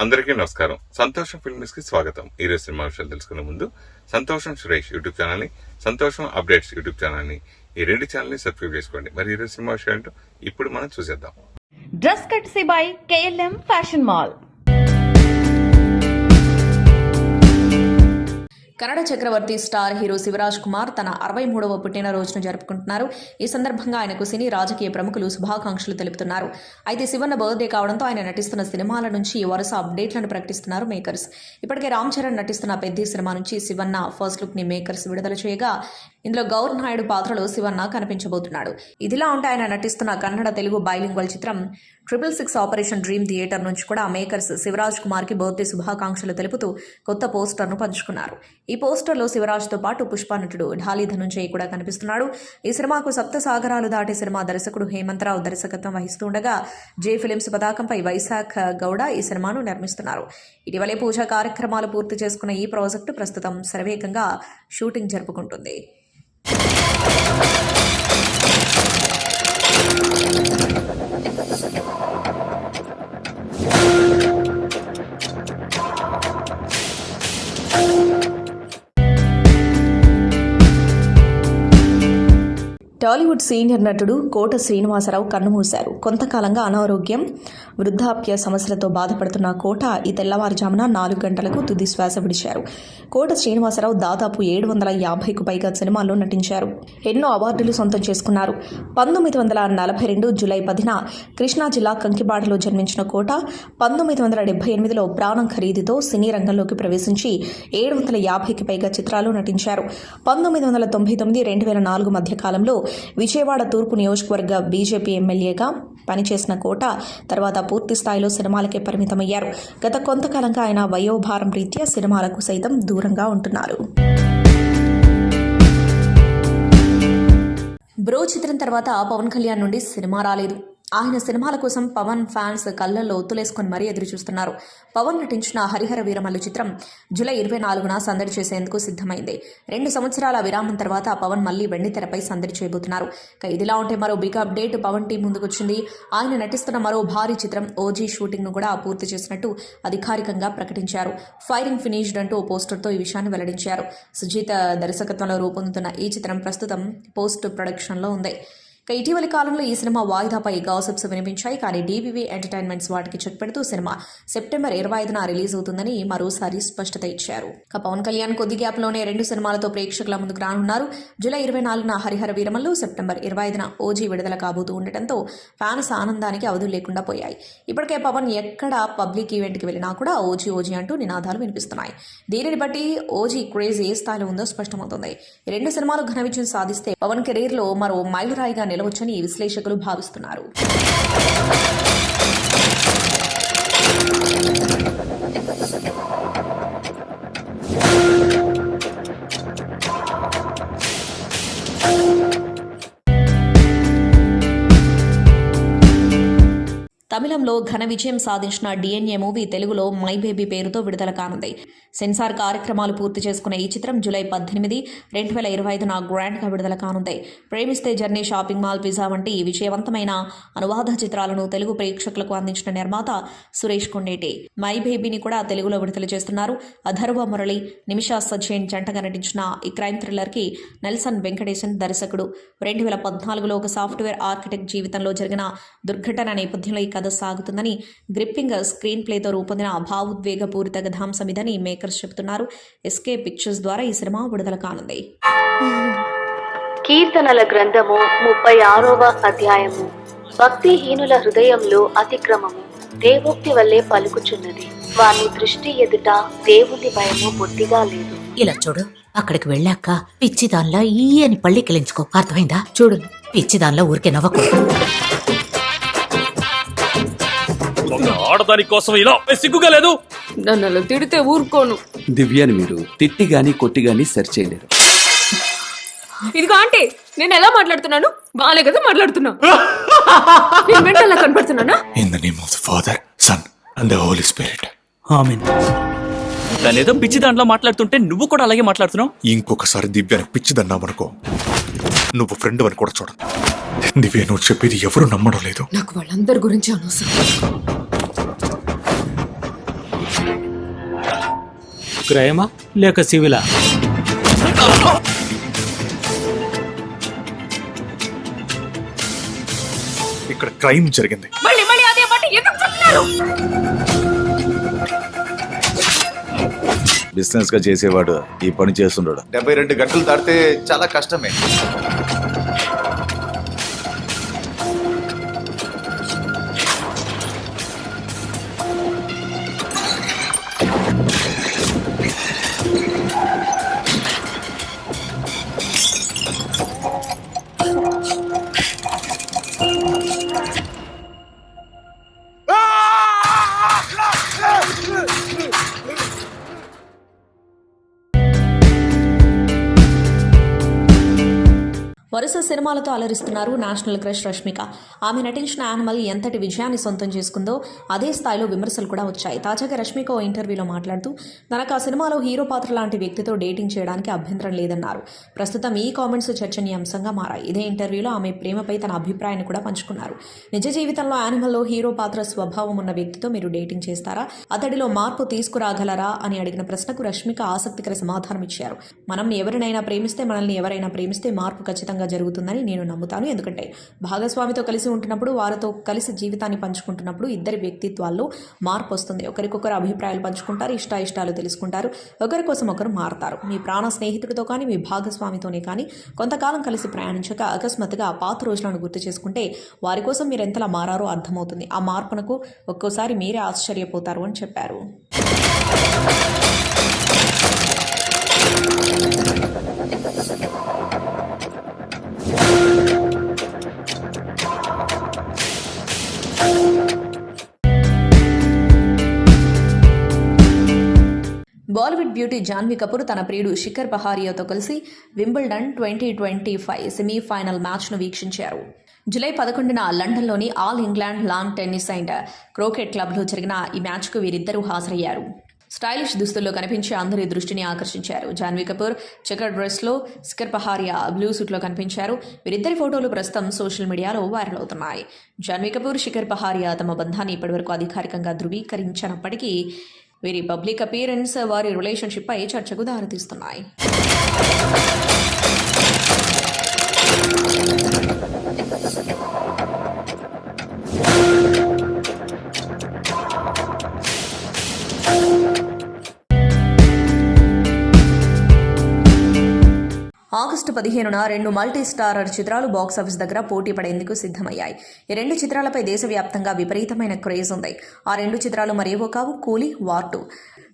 అందరికీ నమస్కారం. సంతోషం ఫిల్మ్స్ కి స్వాగతం. ఈ రోజు సినిమా విషయాలు తెలుసుకునే ముందు సంతోషం సురేష్ యూట్యూబ్ ఛానల్ ని, సంతోషం అప్డేట్స్ యూట్యూబ్ ఛానల్ ని, ఈ రెండు ఛానల్ ని సబ్స్క్రైబ్ చేసుకోండి. మరి ఈ రోజు సినిమా విషయాలు ఇప్పుడు మనం చూసేద్దాం. Dress courtesy by KLM fashion mall. Kannada Chakravarthy star hero Shivaraj Kumar తన 63వ పుట్టినరోజును జరుపుకుంటున్నారు. ఈ సందర్భంగా ఆయనకు సినీ రాజకీయ ప్రముఖులు శుభాకాంక్షలు తెలుపుతున్నారు. అయితే శివన్న బర్త్డే కావడంతో ఆయన నటిస్తున్న సినిమాల నుంచి వరుస అప్డేట్లను ప్రకటిస్తున్నారు మేకర్స్. ఇప్పటికే రామ్ చరణ్ నటిస్తున్న పెద్ది సినిమా నుంచి శివన్న ఫస్ట్ లుక్ ని మేకర్స్ విడుదల చేయగా ఇందులో గౌర్ నాయుడు పాత్రలో శివన్న కనిపించబోతున్నాడు. ఇదిలా ఉంటే ఆయన నటిస్తున్న కన్నడ తెలుగు బైలింగ్వల్ చిత్రం 666 ఆపరేషన్ డ్రీమ్ థియేటర్ నుంచి కూడా మేకర్స్ శివరాజ్ కుమార్ కి బర్త్డే శుభాకాంక్షలు తెలుపుతూ కొత్త పోస్టర్ను పంచుకున్నారు. ఈ పోస్టర్లో శివరాజ్తో పాటు పుష్ప నటుడు ఢాలీ ధనుంజయ్ కూడా కనిపిస్తున్నాడు. ఈ సినిమాకు సప్త సాగరాలు దాటే సినిమా దర్శకుడు హేమంతరావు దర్శకత్వం వహిస్తుండగా జే ఫిలిమ్స్ పతాకంపై వైశాఖ్ గౌడ ఈ సినిమాను నిర్మిస్తున్నారు. ఇటీవలే పూజా కార్యక్రమాలు పూర్తి చేసుకున్న ఈ ప్రాజెక్టు ప్రస్తుతం శరవేగంగా షూటింగ్ జరుపుకుంటుంది. టాలీవుడ్ సీనియర్ నటుడు కోట శ్రీనివాసరావు కన్నుమూశారు. కొంతకాలంగా అనారోగ్యం, వృద్ధాప్య సమస్యలతో బాధపడుతున్న కోట ఈ తెల్లవారుజామున 4 గంటలకు తుది శ్వాస విడిచారు. కోట శ్రీనివాసరావు దాదాపు 750కు పైగా సినిమాల్లో నటించారు. ఎన్నో అవార్డులు సొంతం చేసుకున్నారు. 1942 జూలై 10న కృష్ణా జిల్లా కంకిపాడులో జన్మించిన కోట 1978లో ప్రాణం ఖరీదుతో సినీ రంగంలోకి ప్రవేశించి 750కి పైగా చిత్రాలు నటించారు. 1999, 2004 మధ్య కాలంలో విజయవాడ తూర్పు నియోజకవర్గ బీజేపీ ఎమ్మెల్యేగా పనిచేసిన కోట తర్వాత పూర్తి స్థాయిలో సినిమాలకే పరిమితమయ్యారు. గత కొంతకాలంగా ఆయన వయోభారం రీత్యా సినిమాలకు సైతం దూరంగా ఉంటున్నారు. బ్రో చిత్రం తర్వాత పవన్ కళ్యాణ్ నుండి సినిమా రాలేదు. ఆయన సినిమాల కోసం పవన్ ఫ్యాన్స్ కళ్ళల్లో ఒత్తులేసుకొని మరీ ఎదురు చూస్తున్నారు. పవన్ నటించిన హరిహర వీరమల్లు చిత్రం జూలై 24న సందడి చేసేందుకు సిద్ధమైంది. 2 సంవత్సరాల విరామం తర్వాత పవన్ మళ్లీ వెండితెరపై సందడి చేయబోతున్నారు. ఇదిలా ఉంటే మరో బిగ్ అప్డేట్ పవన్ టీం ముందుకొచ్చింది. ఆయన నటిస్తున్న మరో భారీ చిత్రం ఓజీ షూటింగ్ ను కూడా పూర్తి చేసినట్టు అధికారికంగా ప్రకటించారు. ఫైరింగ్ ఫినిష్డ్ అంటూ ఓ పోస్టర్తో ఈ విషయాన్ని వెల్లడించారు. సుజీత దర్శకత్వంలో రూపొందుతున్న ఈ చిత్రం ప్రస్తుతం పోస్ట్ ప్రొడక్షన్లో ఉంది. ఇటీవలి కాలంలో ఈ సినిమా వాయిదాపై గాసిప్స్ వినిపించాయి. కానీ DVV ఎంటర్టైన్మెంట్స్ వాటికి చెక్ పెడుతూ సినిమా సెప్టెంబర్ 25న రిలీజ్ అవుతుందని మరోసారి స్పష్టత ఇచ్చారు. పవన్ కళ్యాణ్ కొద్ది గ్యాప్లోనే 2 సినిమాలతో ప్రేక్షకుల ముందుకు రానున్నారు. జూలై 24న హరిహర వీరమల్లు, సెప్టెంబర్ 25న ఓజీ విడుదల కాబోతూ ఉండటంతో ఫ్యాన్స్ ఆనందానికి అవధులు లేకుండా పోయాయి. ఇప్పటికే పవన్ ఎక్కడ పబ్లిక్ ఈవెంట్కి వెళ్ళినా కూడా ఓజీ ఓజీ అంటూ నినాదాలు వినిపిస్తున్నాయి. దీనిని బట్టి ఓజీ క్రేజ్ ఏ స్థాయిలో ఉందో స్పష్టమవుతుంది. ఈ 2 సినిమాలు ఘన విజయం సాధిస్తే పవన్ కెరీర్లో మరో మైలురాయిగా నిలవచ్చని విశ్లేషకులు భావిస్తున్నారు. తమిళంలో ఘన విజయం సాధించిన DNA మూవీ తెలుగులో మై బేబీ పేరుతో విడుదల కానుంది. సెన్సార్ కార్యక్రమాలు పూర్తి చేసుకున్న ఈ చిత్రం జూలై 18, 2025న గ్రాండ్గా విడుదల కానుంది. ప్రేమిస్తే జర్నీ, షాపింగ్ మాల్, పిజ్జా వంటి విజయవంతమైన అనువాద చిత్రాలను తెలుగు ప్రేక్షకులకు అందించిన నిర్మాత సురేష్ కొండేటి మై బేబీని కూడా తెలుగులో విడుదల చేస్తున్నారు. అథర్వ మురళి, నిమిషా సజ్జేన్ జంటగా నటించిన ఈ క్రైమ్ థ్రిల్లర్కి నెల్సన్ వెంకటేశన్ దర్శకుడు. 2014లో ఒక సాఫ్ట్వేర్ ఆర్కిటెక్ట్ జీవితంలో జరిగిన దుర్ఘటన నేపథ్యంలో ఈ కథ సాగుతుందని, గ్రిప్పింగ్ స్క్రీన్ ప్లేతో రూపొందిన భావోద్వేగపూరిత కథాంశం ఇదని మేకర్స్ చెబుతున్నారు. SK పిక్చర్స్ ద్వారా ఈ సినిమా విడుదల కానుంది. కీర్తనల గ్రంథము 36వ అధ్యాయము. భక్తిహీనుల హృదయంలో అతిక్రమము దేవోక్తి వల్లే పలుకుచున్నది. వాని దృష్టి ఎదుట దేవుని భయము బొత్తిగా లేదు. ఇలా చూడు, అక్కడికి వెళ్ళాక పిచ్చిదాన్లా ఈ అని పళ్ళికిలించుకో. అర్థమైందా? చూడు, పిచ్చిదాన్లా ఊరికే నవ్వకూడదు. ఆడదాని కోసం ఇలా సిగ్గుగా లేదు. నన్ను అలా తిడితే ఊరుకోను. దివ్యాని మీరు తిట్టి గాని కొట్టి గాని సరి చేయలేరు. ఇదిగో ఆంటీ, నేను ఎలా మాట్లాడుతున్నాను? బాలే కదా మాట్లాడుతున్నా. నేను మెంటల్లా కనపడుతున్నానా? In the name of the father, son and the holy spirit. Amen. తనేదో పిచ్చి దాంట్లో మాట్లాడుతుంటే నువ్వు కూడా అలాగే మాట్లాడుతున్నావు. ఇంకొకసారి దివ్యానికి పిచ్చిదన్నామనుకో, నువ్వు ఫ్రెండ్ అని కూడా చూడదు. దివ్య, నువ్వు చెప్పేది ఎవరు నమ్మడం లేదు. నాకు వాళ్ళందరి గురించి అనవసరం. క్రైమా లేక సివిలా? ఇక్కడ క్రైమ్ జరిగింది. మళ్ళీ మళ్ళీ అదే మాట ఎందుకు చెప్తున్నారు? బిజినెస్ గా చేసేవాడు ఈ పని చేస్తుండడు. 72 గంటలు దాటితే చాలా కష్టమే. వరుస సినిమాలతో అలరిస్తున్నారు నేషనల్ క్రష్ రష్మిక. ఆమె నటించిన యానిమల్ ఎంతటి విజయాన్ని సొంతం చేసుకుందో అదే స్థాయిలో విమర్శలు కూడా వచ్చాయి. తాజాగా రష్మిక ఓ ఇంటర్వ్యూలో మాట్లాడుతూ తనకు ఆ సినిమాలో హీరో పాత్ర లాంటి వ్యక్తితో డేటింగ్ చేయడానికి అభ్యంతరం లేదన్నారు. ప్రస్తుతం ఈ కామెంట్స్ చర్చనీయాంశంగా మారాయి. ఇదే ఇంటర్వ్యూలో ఆమె ప్రేమపై తన అభిప్రాయాన్ని కూడా పంచుకున్నారు. నిజ జీవితంలో యానిమల్లో హీరో పాత్ర స్వభావం ఉన్న వ్యక్తితో మీరు డేటింగ్ చేస్తారా, అతడిలో మార్పు తీసుకురాగలరా అని అడిగిన ప్రశ్నకు రష్మిక ఆసక్తికర సమాధానం ఇచ్చారు. మనం ఎవరినైనా ప్రేమిస్తే, మనల్ని ఎవరైనా ప్రేమిస్తే మార్పు ఖచ్చితంగా జరుగుతుందని నేను నమ్ముతాను. ఎందుకంటే భాగస్వామితో కలిసి ఉంటున్నప్పుడు, వారితో కలిసి జీవితాన్ని పంచుకుంటున్నప్పుడు ఇద్దరి వ్యక్తిత్వాల్లో మార్పు వస్తుంది. ఒకరికొకరు అభిప్రాయాలు పంచుకుంటారు, ఇష్టాలు తెలుసుకుంటారు, ఒకరి కోసం ఒకరు మారతారు. మీ ప్రాణ స్నేహితుడితో కానీ, మీ భాగస్వామితోనే కానీ కొంతకాలం కలిసి ప్రయాణించక అకస్మాత్తుగా పాత రోజులను గుర్తు చేసుకుంటే వారి కోసం మీరు ఎంతలా మారారో అర్థమవుతుంది. ఆ మార్పునకు ఒక్కోసారి మీరే ఆశ్చర్యపోతారు అని చెప్పారు. బాలీవుడ్ బ్యూటీ జాన్వీ కపూర్ తన ప్రియుడు శిఖర్ పహారియాతో కలిసి వింబుల్డన్ 2025 సెమీఫైనల్ మ్యాచ్ను వీక్షించారు. జూలై 11న లండన్లోని all England lawn tennis and cricket క్లబ్లో జరిగిన ఈ మ్యాచ్కు వీరిద్దరూ హాజరయ్యారు. స్టైలిష్ దుస్తుల్లో కనిపించి అందరి దృష్టిని ఆకర్షించారు. జాన్వీ కపూర్ చెకర్ డ్రెస్లో, శిఖర్ పహారియా బ్లూ సూట్లో కనిపించారు. వీరిద్దరి ఫోటోలు ప్రస్తుతం సోషల్ మీడియాలో వైరల్ అవుతున్నాయి. జాన్వీ కపూర్, శిఖర్ పహారియా తమ బంధాన్ని ఇప్పటివరకు అధికారికంగా ధృవీకరించినప్పటికీ వీరి పబ్లిక్ అపీరెన్స్ వారి రిలేషన్షిప్ పై చర్చకు దారితీస్తున్నాయి. ఆగస్టు 15న 2 మల్టీ స్టారర్ చిత్రాలు బాక్సాఫీస్ దగ్గర పోటీ పడేందుకు సిద్ధమయ్యాయి. ఈ 2 చిత్రాలపై దేశవ్యాప్తంగా విపరీతమైన క్రేజ్ ఉంది. ఆ 2 చిత్రాలు మరేవో కావు, కూలీ, వార్ 2.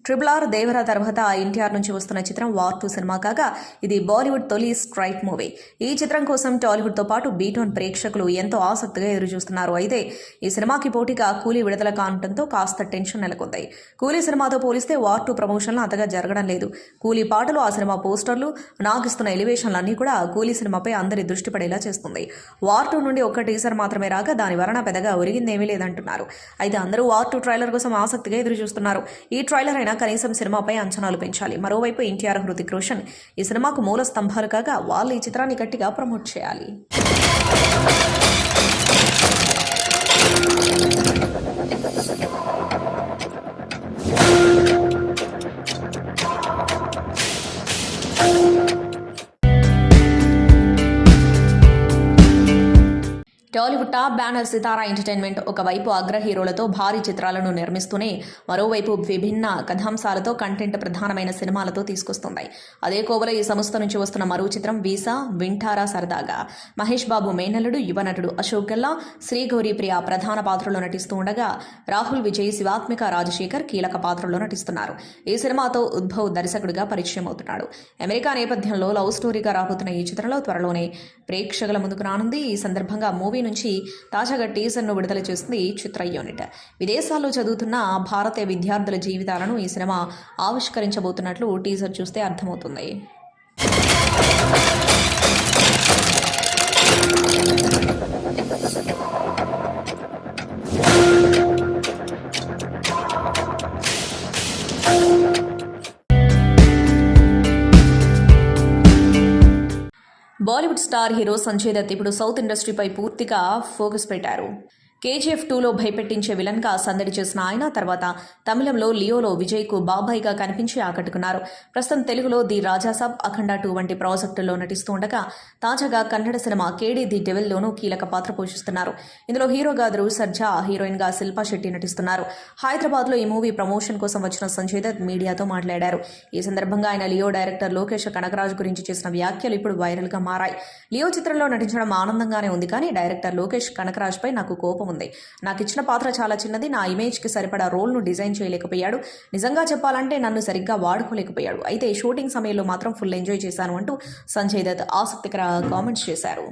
RRR దేవర తర్వాత ఎన్టీఆర్ నుంచి వస్తున్న చిత్రం వార్ 2 సినిమా కాగా ఇది బాలీవుడ్ తొలి స్ట్రైక్ మూవీ. ఈ చిత్రం కోసం టాలీవుడ్తో పాటు బీటోన్ ప్రేక్షకులు ఎంతో ఆసక్తిగా ఎదురుచూస్తున్నారు. అయితే ఈ సినిమాకి పోటీగా కూలీ విడుదల కానుండటంతో కాస్త టెన్షన్ నెలకొంది. కూలీ సినిమాతో పోలిస్తే వార్ 2 ప్రమోషన్లు అంతగా జరగడం లేదు. కూలీ పాటలు, ఆ సినిమా పోస్టర్లు, నాగిస్తున్న ఎలివేషన్లన్నీ కూడా కూలీ సినిమాపై అందరి దృష్టి పడేలా చేస్తుంది. వార్ 2 నుండి ఒక్క టీజర్ మాత్రమే రాగా దాని వలన పెద్దగా ఒరిగిందేమీ లేదంటున్నారు. అయితే అందరూ వార్ 2 ట్రైలర్ కోసం ఆసక్తిగా ఎదురుచూస్తున్నారు. ఈ ట్రైలర్ అయినా కనీసం సినిమాపై అంచనాలు పెంచాలి. మరోవైపు ఎన్టీఆర్, హృతిక్ రోషన్ ఈ సినిమాకు మూల స్తంభాలు కాగా వాళ్ళు ఈ చిత్రాన్ని గట్టిగా ప్రమోట్ చేయాలి. టాలీవుడ్ టాప్ బ్యానర్ సితారా ఎంటర్టైన్మెంట్ ఒకవైపు అగ్ర హీరోలతో భారీ చిత్రాలను నిర్మిస్తూనే మరోవైపు విభిన్న కథాంశాలతో కంటెంట్ ప్రధానమైన సినిమాలతో తీసుకొస్తుంది. అదే కోవలో ఈ సంస్థ నుంచి వస్తున్న మరో చిత్రం వీసా వింటారా సరదాగా. మహేష్ బాబు మేనల్లుడు, యువ నటుడు అశోక్ గల్లా, శ్రీగౌరీ ప్రియ ప్రధాన పాత్రలో నటిస్తూ ఉండగా రాహుల్ విజయ్, శివాత్మిక రాజశేఖర్ కీలక పాత్రలో నటిస్తున్నారు. ఈ సినిమాతో ఉద్భవ్ దర్శకుడిగా పరిచయం అవుతున్నాడు. అమెరికా నేపథ్యంలో లవ్ స్టోరీగా రాబోతున్న ఈ చిత్రంలో త్వరలోనే ప్రేక్షకుల ముందుకు రానుంది. ఈ సందర్భంగా మూవీ నుంచి తాజాగా టీజర్ను విడుదల చేస్తుంది ఈ చిత్ర యూనిట్. విదేశాల్లో చదువుతున్న భారతీయ విద్యార్థుల జీవితాలను ఈ సినిమా ఆవిష్కరించబోతున్నట్లు టీజర్ చూస్తే అర్థమవుతుంది. బాలీవుడ్ స్టార్ హీరో సంజయ్ దత్ ఇప్పుడు సౌత్ ఇండస్ట్రీపై పూర్తిగా ఫోకస్ పెట్టారు. కేజీఎఫ్ 2లో భయపెట్టించే విలన్గా సందడి చేసిన ఆయన తర్వాత తమిళంలో లియోలో విజయ్కు బాబాయిగా కనిపించి ఆకట్టుకున్నారు. ప్రస్తుతం తెలుగులో ది రాజాసాబ్, అఖండ 2 వంటి ప్రాజెక్టుల్లో నటిస్తూ ఉండగా తాజాగా కన్నడ సినిమా కేడి ది డెవిల్లోనూ కీలక పాత్ర పోషిస్తున్నారు. ఇందులో హీరోగా ధ్రువ్ సర్జా, హీరోయిన్గా శిల్పా శెట్టి నటిస్తున్నారు. హైదరాబాద్లో ఈ మూవీ ప్రమోషన్ కోసం వచ్చిన సంజయ్ దత్ మీడియాతో మాట్లాడారు. ఈ సందర్భంగా ఆయన లియో డైరెక్టర్ లోకేష్ కనగరాజ్ గురించి చేసిన వ్యాఖ్యలు ఇప్పుడు వైరల్గా మారాయి. లియో చిత్రంలో నటించడం ఆనందంగానే ఉంది, కానీ డైరెక్టర్ లోకేష్ కనగరాజ్ పై నాకు కోపం ఉంది. నాకు ఇచ్చిన పాత్ర చాలా చిన్నది, నా ఇమేజ్కి సరిపడా రోల్ను డిజైన్ చేయలేకపోయాడు. నిజంగా చెప్పాలంటే నన్ను సరిగ్గా వాడుకోలేకపోయాడు. అయితే షూటింగ్ సమయంలో మాత్రం ఫుల్ ఎంజాయ్ చేశాను అంటూ సంజయ్ దత్ ఆసక్తికర కామెంట్స్ చేశారు.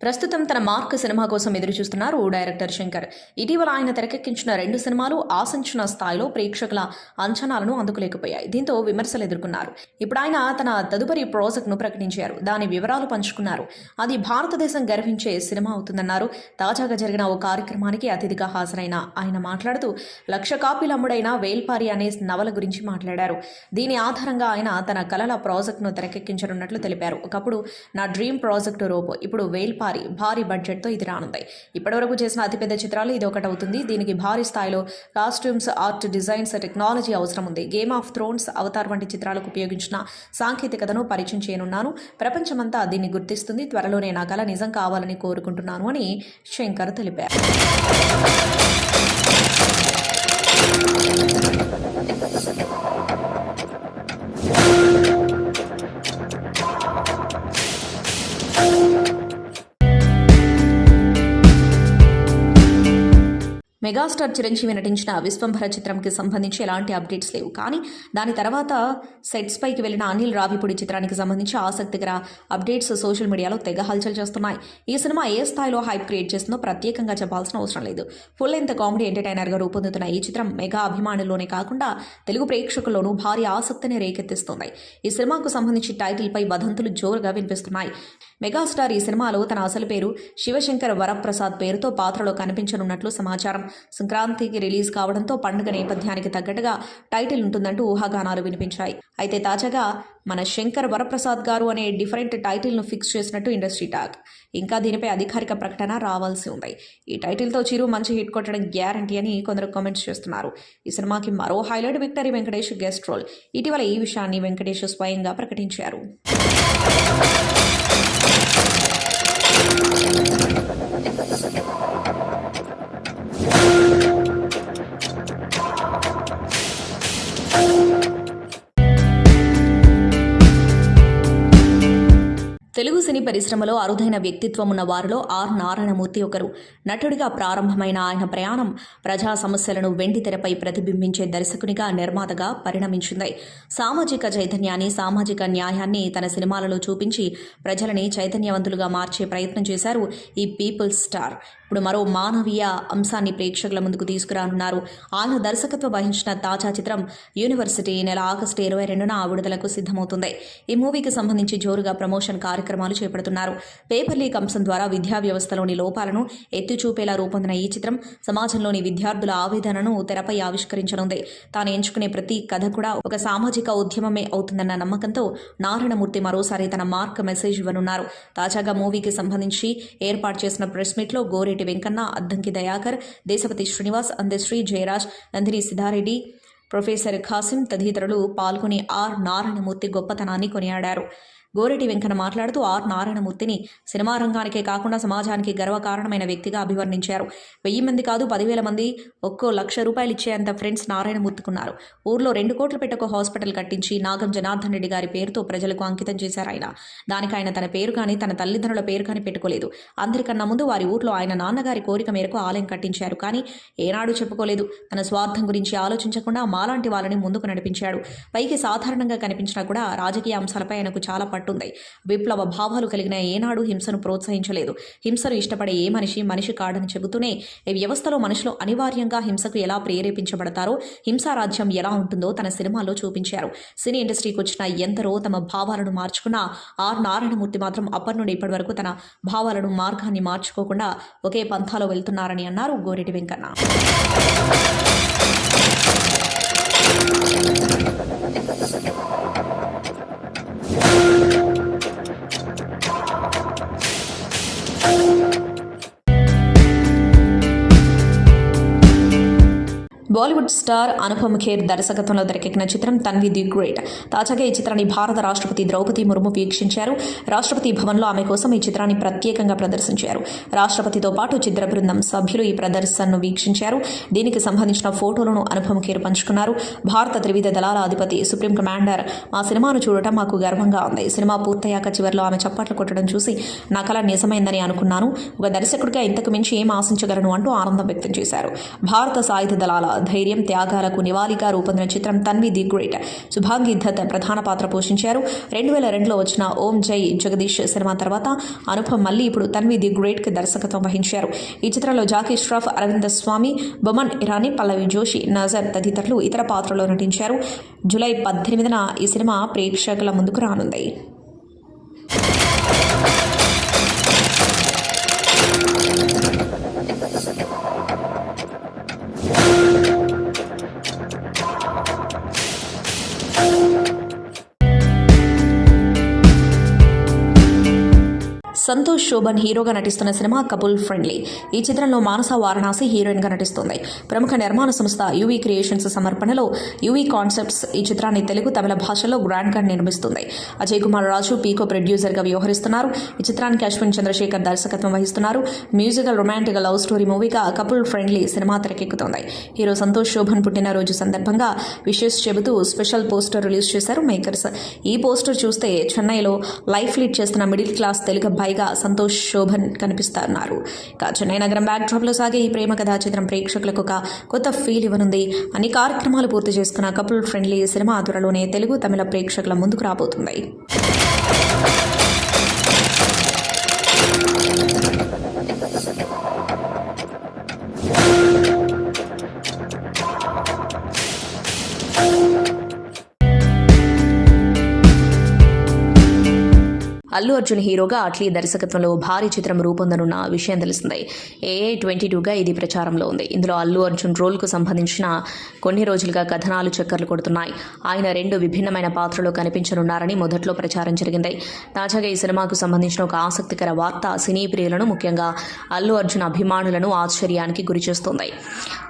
ప్రస్తుతం తన మార్క్ సినిమా కోసం ఎదురు చూస్తున్నారు డైరెక్టర్ శంకర్. ఇటీవల ఆయన తెరకెక్కించిన 2 సినిమాలు ఆశించిన స్థాయిలో ప్రేక్షకుల అంచనాలను అందుకోలేకపోయాయి. దీంతో విమర్శలు ఎదుర్కొన్నారు. ఇప్పుడు ఆయన తన తదుపరి ప్రాజెక్ట్ను ప్రకటించారు. దాని వివరాలు పంచుకున్నారు. అది భారతదేశం గర్వించే సినిమా అవుతుందన్నారు. తాజాగా జరిగిన ఓ కార్యక్రమానికి అతిథిగా హాజరైన ఆయన మాట్లాడుతూ 1,00,000 కాపీలు అమ్ముడైన వేల్పారి అనే నవల గురించి మాట్లాడారు. దీని ఆధారంగా ఆయన తన కలల ప్రాజెక్టును తెరకెక్కించనున్నట్లు తెలిపారు. ఒకప్పుడు నా డ్రీమ్ ప్రాజెక్టు రోబో, ఇప్పుడు వేల్పారి. భారీ బడ్జెట్తో ఇది రానుంది. ఇప్పటివరకు చేసిన అతిపెద్ద చిత్రాలు ఇది ఒకటవుతుంది. దీనికి భారీ స్థాయిలో కాస్ట్యూమ్స్, ఆర్ట్, డిజైన్స్, టెక్నాలజీ అవసరం ఉంది. గేమ్ ఆఫ్ థ్రోన్స్, అవతార్ వంటి చిత్రాలకు ఉపయోగించిన సాంకేతికతను పరిచయం చేయనున్నాను. ప్రపంచమంతా దీన్ని గుర్తిస్తుంది. త్వరలోనే నా కల నిజం కావాలని కోరుకుంటున్నాను అని శంకర్ తెలిపారు. మెగాస్టార్ చిరంజీవి నటించిన విశ్వంభర చిత్రంకి సంబంధించి ఎలాంటి అప్డేట్స్ లేవు. కానీ దాని తర్వాత సెట్స్ పైకి వెళ్లిన అనిల్ రావిపూడి చిత్రానికి సంబంధించి ఆసక్తికర అప్డేట్స్ సోషల్ మీడియాలో తెగ హల్చల్ చేస్తున్నాయి. ఈ సినిమా ఏ స్థాయిలో హైప్ క్రియేట్ చేస్తుందో ప్రత్యేకంగా చెప్పాల్సిన అవసరం లేదు. ఫుల్ లెంత్ కామెడీ ఎంటర్టైనర్గా రూపొందుతున్న ఈ చిత్రం మెగా అభిమానుల్లోనే కాకుండా తెలుగు ప్రేక్షకుల్లోనూ భారీ ఆసక్తిని రేకెత్తిస్తుంది. ఈ సినిమాకు సంబంధించి టైటిల్పై వదంతులు జోరుగా వినిపిస్తున్నాయి. మెగాస్టార్ ఈ సినిమాలో తన అసలు పేరు శివశంకర్ వరప్రసాద్ పేరుతో పాత్రలో కనిపించనున్నట్లు సమాచారం. సంక్రాంతికి రిలీజ్ కావడంతో పండుగ నేపథ్యానికి తగ్గట్టుగా టైటిల్ ఉంటుందంటూ ఊహాగానాలు వినిపించాయి. అయితే తాజాగా మన శంకర్ వరప్రసాద్ గారు అనే డిఫరెంట్ టైటిల్ను ఫిక్స్ చేసినట్టు ఇండస్ట్రీ టాక్. ఇంకా దీనిపై అధికారిక ప్రకటన రావాల్సి ఉంది. ఈ టైటిల్తో చిరు మంచి హిట్ కొట్టడం గ్యారంటీ అని కొందరు కామెంట్స్ చేస్తున్నారు. ఈ సినిమాకి మరో highlight victory Venkatesh guest role. ఇటీవల ఈ విషయాన్ని వెంకటేష్ స్వయంగా ప్రకటించారు. తెలుగు సినీ పరిశ్రమలో అరుదైన వ్యక్తిత్వం ఉన్న వారిలో ఆర్ నారాయణమూర్తి ఒకరు. నటుడిగా ప్రారంభమైన ఆయన ప్రయాణం ప్రజా సమస్యలను వెండితెరపై ప్రతిబింబించే దర్శకునిగా, నిర్మాతగా పరిణమించింది. సామాజిక చైతన్యాన్ని, సామాజిక న్యాయాన్ని తన సినిమాలలో చూపించి ప్రజలని చైతన్యవంతులుగా మార్చే ప్రయత్నం చేశారు ఈ పీపుల్స్ స్టార్. ఇప్పుడు మరో మానవీయ అంశాన్ని ప్రేక్షకుల ముందుకు తీసుకురానున్నారు. ఆయన దర్శకత్వం వహించిన తాజా చిత్రం యూనివర్సిటీ నెల ఆగస్టు 22న విడుదలకు సిద్ధమవుతుంది. ఈ మూవీకి సంబంధించి జోరుగా ప్రమోషన్ కార్యక్రమాలు చేపడుతున్నారు. పేపర్ లీక్ అంశం ద్వారా విద్యా వ్యవస్థలోని లోపాలను ఎత్తి చూపేలా రూపొందిన ఈ చిత్రం సమాజంలోని విద్యార్థుల ఆవేదనను తెరపై ఆవిష్కరించనుంది. తాను ఎంచుకునే ప్రతి కథ కూడా ఒక సామాజిక ఉద్యమమే అవుతుందన్న నమ్మకంతో నారాయణమూర్తి మరోసారి తన మార్క్ మెసేజ్ ఇవ్వనున్నారు. తాజాగా మూవీకి సంబంధించి ఏర్పాటు చేసిన ప్రెస్ మీట్లో గోరేటి వెంకన్న, అద్దంకి దయాకర్, దేశపతి శ్రీనివాస్, అందశ్రీ జయరాజ్, నందిని సిద్ధారెడ్డి, ప్రొఫెసర్ ఖాసిం తదితరులు పాల్గొని ఆర్ నారాయణమూర్తి గొప్పతనాన్ని కొనియాడారు. గోరెటి వెంకన్న మాట్లాడుతూ ఆర్ నారాయణమూర్తిని సినిమా రంగానికే కాకుండా సమాజానికి గర్వకారణమైన వ్యక్తిగా అభివర్ణించారు. 1000 మంది కాదు 10,000 మంది ఒక్కో ₹1,00,000 ఇచ్చేంత ఫ్రెండ్స్ నారాయణమూర్తికున్నారు. ఊర్లో 2 కోట్ల పెట్టకు హాస్పిటల్ కట్టించి నాగం జనార్దన్ రెడ్డి గారి పేరుతో ప్రజలకు అంకితం చేశారు ఆయన. దానికి ఆయన తన పేరు కానీ తన తల్లిదండ్రుల పేరు కానీ పెట్టుకోలేదు. అందరికన్నా ముందు వారి ఊర్లో ఆయన నాన్నగారి కోరిక మేరకు ఆలయం కట్టించారు. కానీ ఏనాడు చెప్పుకోలేదు. తన స్వార్థం గురించి ఆలోచించకుండా మాలాంటి వాళ్ళని ముందుకు నడిపించాడు. పైకి సాధారణంగా కనిపించినా కూడా రాజకీయ అంశాలపై ఆయనకు చాలా పట్టుంది. విప్లవ భావాలు కలిగిన ఏనాడు హింసను ప్రోత్సహించలేదు. హింసను ఇష్టపడే ఏ మనిషి కాడని చెబుతూనే ఈ వ్యవస్థలో మనుషులు అనివార్యంగా హింసకు ఎలా ప్రేరేపించబడతారో, హింసారాజ్యం ఎలా ఉంటుందో తన సినిమాలో చూపించారు. సినీ ఇండస్ట్రీకి వచ్చిన ఎందరో తమ భావాలను మార్చుకున్న ఆర్ నారాయణమూర్తి మాత్రం అప్పటి నుండి ఇప్పటి వరకు తన భావాలను మార్గాన్ని మార్చుకోకుండా ఒకే పంథాలో వెళ్తున్నారని అన్నారు గోరెటి వెంకన్న. బాలీవుడ్ స్టార్ అనుపమ్ ఖేర్ దర్శకత్వంలో తెరకెక్కిన చిత్రం తన్వి ది గ్రేట్. తాజాగా ఈ చిత్రాన్ని భారత రాష్ట్రపతి ద్రౌపది ముర్ము వీక్షించారు. రాష్ట్రపతి భవన్లో ఆమె కోసం ఈ చిత్రాన్ని ప్రత్యేకంగా ప్రదర్శించారు. రాష్ట్రపతితో పాటు చిత్ర బృందం సభ్యులు ఈ ప్రదర్శనను వీక్షించారు. దీనికి సంబంధించిన ఫోటోలను అనుపమ్ ఖేర్ పంచుకున్నారు. భారత త్రివిధ దళాల అధిపతి, సుప్రీం కమాండర్, మా సినిమాను చూడటం మాకు గర్వంగా ఉంది. సినిమా పూర్తయ్యాక చివరిలో ఆమె చప్పట్లు కొట్టడం చూసి నా కల నిజమైందని అనుకున్నాను. ఒక దర్శకుడిగా ఇంతకు మించి ఏం ఆశించగలను అంటూ ఆనందం వ్యక్తం చేశారు. భారత సాయుధ దళాల ధైర్యం, త్యాగాలకు నివాళిగా రూపొందిన చిత్రం తన్వి ది గ్రేట్. శుభాంగి దత్ ప్రధాన పాత్ర పోషించారు. 2002లో వచ్చిన ఓం జై జగదీష్ సినిమా తర్వాత అనుపమ్ మళ్ళీ ఇప్పుడు తన్వి ది గ్రేట్ కి దర్శకత్వం వహించారు. ఈ చిత్రంలో జాకీ ష్రాఫ్, అరవింద స్వామి, బొమన్ ఇరానీ, పల్లవి జోషి, నజర్ తదితరులు ఇతర పాత్రలో నటించారు. జూలై 18న ఈ సినిమా ప్రేక్షకుల ముందుకు రానుంది. సంతోష్ శోభన్ హీరోగా నటిస్తున్న సినిమా కపుల్ ఫ్రెండ్లీ. ఈ చిత్రంలో మానస వారణాసి హీరోయిన్గా నటిస్తుంది. ప్రముఖ నిర్మాణ సంస్థ యువి క్రియేషన్స్ సమర్పణలో యువి కాన్సెప్ట్స్ ఈ చిత్రాన్ని తెలుగు, తమిళ భాషలో గ్రాండ్గా నిర్మిస్తుంది. అజయ్ కుమార్ రాజు పీకో ప్రొడ్యూసర్గా వ్యవహరిస్తున్నారు. ఈ చిత్రానికి అశ్విన్ చంద్రశేఖర్ దర్శకత్వం వహిస్తున్నారు. మ్యూజికల్ రొమాంటిక్ లవ్ స్టోరీ మూవీగా కపుల్ ఫ్రెండ్లీ సినిమా తెరకెక్కుతోంది. హీరో సంతోష్ శోభన్ పుట్టినరోజు సందర్భంగా విషెస్ చెబుతూ స్పెషల్ పోస్టర్ రిలీజ్ చేశారు మేకర్స్. ఈ పోస్టర్ చూస్తే చెన్నైలో లైఫ్ లీడ్ చేస్తున్న మిడిల్ క్లాస్ తెలుగు అబ్బాయిగా సంతోష్ శోభన్ కనిపిస్తున్నారు. చెన్నై నగరం బ్యాక్డ్రాప్ లో సాగే ఈ ప్రేమ కథా చిత్రం ప్రేక్షకులకు ఒక కొత్త ఫీల్ ఇవ్వనుంది. అన్ని కార్యక్రమాలు పూర్తి చేసుకున్న కపుల్ ఫ్రెండ్లీ సినిమా త్వరలోనే తెలుగు, తమిళ ప్రేక్షకుల ముందుకు రాబోతుంది. అల్లు అర్జున్ హీరోగా అట్లీ దర్శకత్వంలో భారీ చిత్రం రూపొందనున్న విషయం తెలిసిందే. AA22గా ఇది ప్రచారంలో ఉంది. ఇందులో అల్లు అర్జున్ రోల్కు సంబంధించిన కొన్ని రోజులుగా కథనాలు చక్కర్లు కొడుతున్నాయి. ఆయన 2 విభిన్నమైన పాత్రలో కనిపించనున్నారని మొదట్లో ప్రచారం జరిగింది. తాజాగా ఈ సినిమాకు సంబంధించిన ఒక ఆసక్తికర వార్త సినీ ప్రియులను, ముఖ్యంగా అల్లు అర్జున్ అభిమానులను ఆశ్చర్యానికి గురిచేస్తోంది.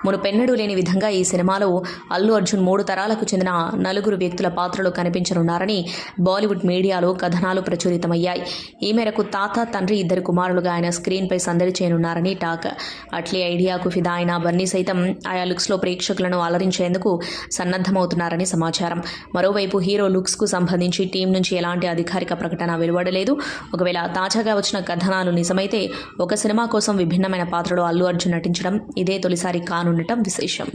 మునుపెన్నడూ లేని విధంగా ఈ సినిమాలో అల్లు అర్జున్ 3 తరాలకు చెందిన 4 వ్యక్తుల పాత్రలో కనిపించనున్నారని బాలీవుడ్ మీడియాలో కథనాలు ప్రచురితమయ్యాయి. ఈ మేరకు తాత, తండ్రి, 2 కుమారులుగా ఆయన స్క్రీన్పై సందడి చేయనున్నారని టాక్. అట్లీ ఐడియాకు ఫిదా అయిన బన్నీ సైతం ఆయా లుక్స్లో ప్రేక్షకులను అలరించేందుకు సన్నద్ధమవుతున్నారని సమాచారం. మరోవైపు హీరో లుక్స్కు సంబంధించి టీం నుంచి ఎలాంటి అధికారిక ప్రకటన వెలువడలేదు. ఒకవేళ తాజాగా వచ్చిన కథనాలు నిజమైతే ఒక సినిమా కోసం విభిన్నమైన పాత్రలో అల్లు అర్జున్ నటించడం ఇదే తొలిసారి కానుండటం విశేషం.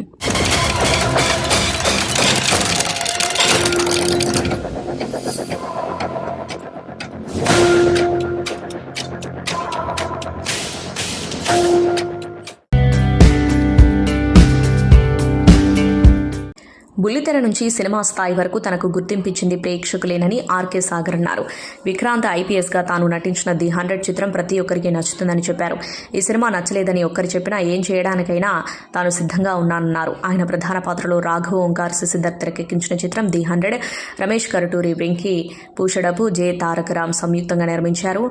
బుల్లితెర నుంచి సినిమా స్థాయి వరకు తనకు గుర్తింపించింది ప్రేక్షకులేనని ఆర్కే సాగర్ అన్నారు. విక్రాంత్ ఐపీఎస్గా తాను నటించిన ది 100 చిత్రం ప్రతి ఒక్కరికి నచ్చుతుందని చెప్పారు. ఈ సినిమా నచ్చలేదని ఒక్కరు చెప్పినా ఏం చేయడానికైనా తాను సిద్ధంగా ఉన్నానన్నారు. ఆయన ప్రధాన పాత్రలో రాఘవ్ ఓంకార్ సిద్ధార్థ్ తెరకెక్కించిన చిత్రం ది 100 రమేష్ కరటూరి, వెంకీ పూషడపు, జె తారక రామ్ సంయుక్తంగా నిర్మించారు.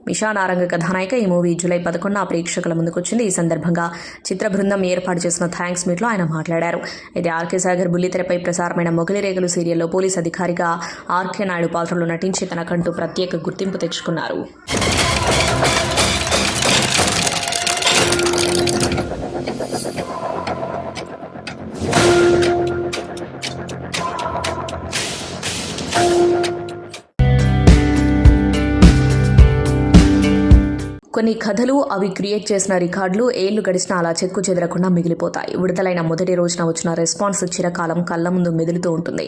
మిషా నారంగ కథానాయిక. ఈ మూవీ జూలై 11న ప్రేక్షకుల ముందుకొచ్చింది. ఈ సందర్భంగా చిత్ర బృందం ఏర్పాటు చేసిన థ్యాంక్స్ మీట్లో ఆయన మాట్లాడారు. అయితే ఆర్కే సాగర్ బుల్లితెరపై ప్రసారమైన మొగలి రేగలు సీరియల్లో పోలీస్ అధికారిగా ఆర్కే నాయుడు పాత్రలో నటించి తనకంటూ ప్రత్యేక గుర్తింపు తెచ్చుకున్నారు. కొన్ని కథలు అవి క్రియేట్ చేసిన రికార్డులు ఏళ్లు గడిచినా అలా చెక్కు చెదరకుండా మిగిలిపోతాయి. విడుదలైన మొదటి రోజున వచ్చిన రెస్పాన్స్ చిరకాలం కళ్ళ ముందు మెదులుతూ ఉంటుంది.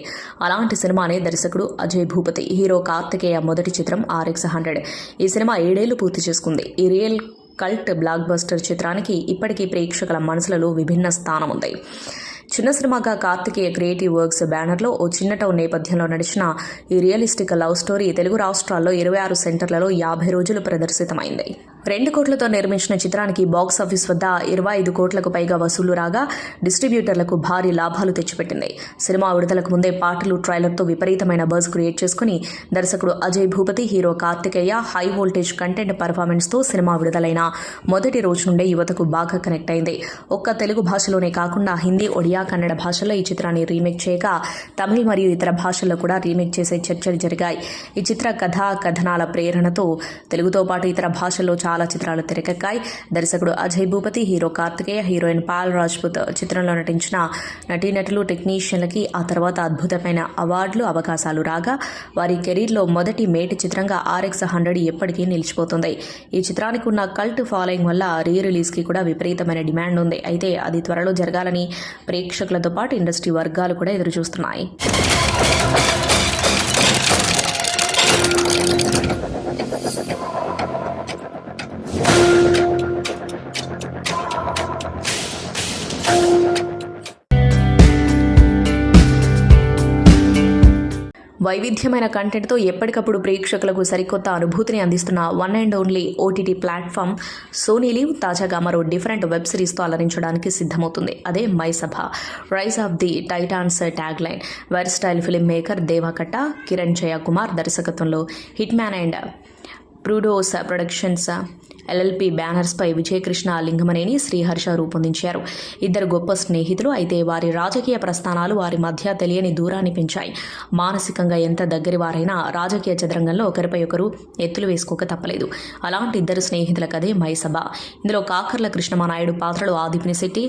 అలాంటి సినిమానే దర్శకుడు అజయ్ భూపతి, హీరో కార్తికేయ మొదటి చిత్రం RX100. ఈ సినిమా 7 ఏళ్లు పూర్తి చేసుకుంది. ఈ రియల్ కల్ట్ బ్లాక్ బస్టర్ చిత్రానికి ఇప్పటికీ ప్రేక్షకుల మనసులలో విభిన్న స్థానం ఉంది. చిన్న సినిమాగా కార్తికేయ క్రియేటివ్ వర్క్స్ బ్యానర్లో ఓ చిన్న టౌన్ నేపథ్యంలో నడిచిన ఈ రియలిస్టిక్ లవ్ స్టోరీ తెలుగు రాష్ట్రాల్లో 26 సెంటర్లలో 50 రోజులు ప్రదర్శితమైంది. 2 కోట్లతో నిర్మించిన చిత్రానికి బాక్సాఫీస్ వద్ద 25 కోట్లకు పైగా వసూలు రాగా డిస్ట్రిబ్యూటర్లకు భారీ లాభాలు తెచ్చిపెట్టింది. సినిమా విడుదలకు ముందే పాటలు, ట్రైలర్తో విపరీతమైన బజ్ క్రియేట్ చేసుకుని దర్శకుడు Ajay Bhupathi, hero Karthikeya high voltage content పర్ఫార్మెన్స్తో సినిమా విడుదలైన మొదటి రోజు నుండే యువతకు బాగా కనెక్ట్ అయింది. ఒక్క తెలుగు భాషలోనే కాకుండా హిందీ, ఒడియా, కన్నడ భాషల్లో ఈ చిత్రాన్ని రీమేక్ చేయగా తమిళ్ మరియు ఇతర భాషల్లో కూడా రీమేక్ చేసే చర్చలు జరిగాయి. ఈ చిత్ర కథనాల ప్రేరణతో తెలుగుతో పాటు ఇతర భాషల్లో చాలా చిత్రాలు తెరకెక్కాయి. దర్శకుడు అజయ్ భూపతి, హీరో కార్తికేయ, హీరోయిన్ పాల్ రాజ్పుత్ చిత్రంలో నటించిన నటీనటులు, టెక్నీషియన్లకి ఆ తర్వాత అద్భుతమైన అవార్డులు, అవకాశాలు రాగా వారి కెరీర్లో మొదటి మేటి చిత్రంగా RX100 ఎప్పటికీ నిలిచిపోతుంది. ఈ చిత్రానికి ఉన్న కల్ట్ ఫాలోయింగ్ వల్ల రిలీజ్కి కూడా విపరీతమైన డిమాండ్ ఉంది. అయితే అది త్వరలో జరగాలని ప్రేక్షకులతో పాటు ఇండస్ట్రీ వర్గాలు కూడా ఎదురుచూస్తున్నాయి. వైవిధ్యమైన కంటెంట్తో ఎప్పటికప్పుడు ప్రేక్షకులకు సరికొత్త అనుభూతిని అందిస్తున్న one and only OTT platform Sony LIV తాజాగా మరో డిఫరెంట్ వెబ్ సిరీస్తో అలరించడానికి సిద్ధమవుతుంది. అదే Mayasabha. Rise of the titans tag line. వైర్ style film maker Devakatta, Kiran Jayakumar దర్శకత్వంలో hit man and prudos productions LLP బ్యానర్స్పై విజయకృష్ణ లింగమనేని, శ్రీహర్ష రూపొందించారు. ఇద్దరు గొప్ప స్నేహితులు. అయితే వారి రాజకీయ ప్రస్థానాలు వారి మధ్య తెలియని దూరాన్ని పెంచాయి. మానసికంగా ఎంత దగ్గరి వారైనా రాజకీయ చదరంగంలో ఒకరిపై ఒకరు ఎత్తులు వేసుకోక తప్పలేదు. అలాంటి ఇద్దరు స్నేహితుల కథే మై సభ. ఇందులో కాకర్ల కృష్ణమానాయుడు పాత్రలో ఆదిపిని శెట్టి,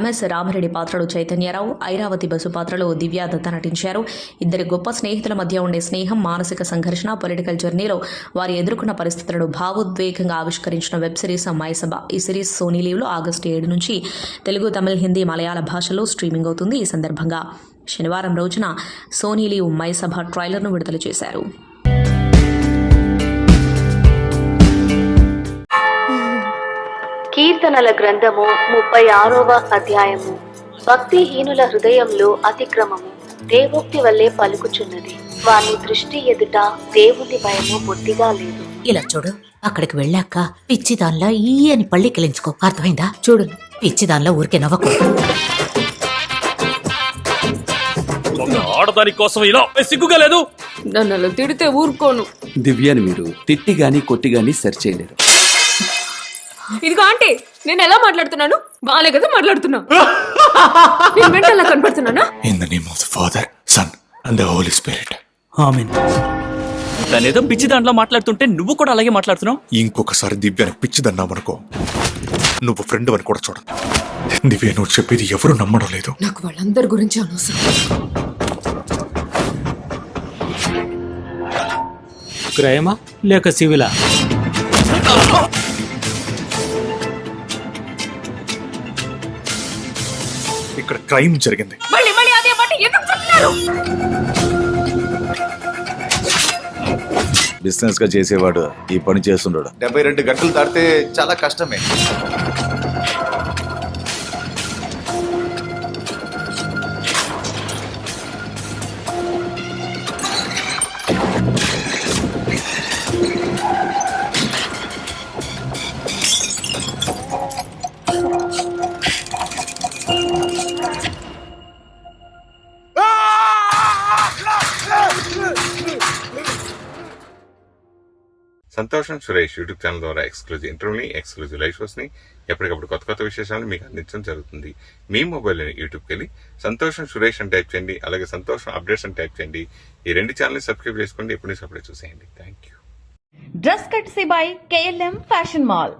MS రామిరెడ్డి పాత్రలో చైతన్యరావు, ఐరావతి బసు పాత్రలో దివ్యా దత్త నటించారు. ఇద్దరి గొప్ప స్నేహితుల మధ్య ఉండే స్నేహం, మానసిక సంఘర్షణ, పొలిటికల్ జర్నీలో వారు ఎదుర్కొన్న పరిస్థితులను భావోద్వేగంగా ఆవిష్కరించిన వెబ్ సిరీస్ మై సభ. ఈ సిరీస్ సోనీ లీవ్లో ఆగస్టు 7 నుంచి తెలుగు, తమిళ్, హిందీ, మలయాళ భాషల్లో స్ట్రీమింగ్ అవుతుంది. ఈ సందర్భంగా శనివారం రోజున సోనీ లీవ్ మై సభ ట్రైలర్ను విడుదల చేశారు. కీర్తనల గ్రంథము 36వ అధ్యాయము. భక్తిహీనుల హృదయంలో అతిక్రమము దేవోక్తి వల్లే పలుకుచున్నది. వాని దృష్టి ఎదుట దేవుని భయము బొత్తిగా లేదు. ఇలా చూడు, అక్కడికి వెళ్ళాక పిచ్చిదాన్లా ఈ అని పళ్ళి కిలించుకో. అర్థమైందా? చూడు, పిచ్చిదాన్లా ఊరికే నవ్వకూడదు. ఆడదాని కోసం ఇలా సిగ్గుగా లేదు. నన్ను అలా తిడితే ఊరుకోను. దివ్యాని మీరు తిట్టి గాని కొట్టి గాని సెర్చ్ చేయలేరు. ఇదిగో ఆంటీ, నేను ఎలా మాట్లాడుతున్నాను? బాగానే కదా మాట్లాడుతున్నా. నేను మెంటల్లా కనపడుతున్నానా? In the name of the Father, Son and the Holy Spirit. ఆమేన్. తనేదో పిచ్చి దాంట్లో మాట్లాడుతుంటే నువ్వు కూడా అలాగే మాట్లాడుతున్నావు. ఇంకొకసారి దివ్యాని పిచ్చిదన్నామనుకో, నువ్వు ఫ్రెండ్ అని కూడా చూడదు. దివ్య, నువ్వు చెప్పేది ఎవరు నమ్మడం లేదు. నాకు వాళ్ళందరి గురించి అనవసరం. క్రైమా లేక సివిలా? ఇక్కడ క్రైమ్ జరిగింది. మళ్ళీ అదే మాట ఎందుకు చెప్తున్నారు? బిజినెస్ గా చేసేవాడు ఈ పని చేస్తుండడు. 72 గంటలు దాటితే చాలా కష్టమే. సంతోషం సురేష్ యూట్యూబ్ ఛానల్ ద్వారా ఎక్స్క్లూజివ్ ఇంటర్వ్యూని, ఎక్స్క్లూజివ్ లైవ్ షోస్ని, ఎప్పటికప్పుడు కొత్త విశేషాలను మీకు అందించడం జరుగుతుంది. మీ మొబైల్ని యూట్యూబ్కి వెళ్ళి సంతోషం సురేష్ అని టైప్ చేయండి. అలాగే సంతోషం అప్డేట్స్ అని టైప్ చేయండి. ఈ 2 ఛానల్ని సబ్స్క్రైబ్ చేసుకోండి. ఎప్పుడు అప్పుడే చూసేయండి. Thank you. Dress courtesy by KLM fashion mall.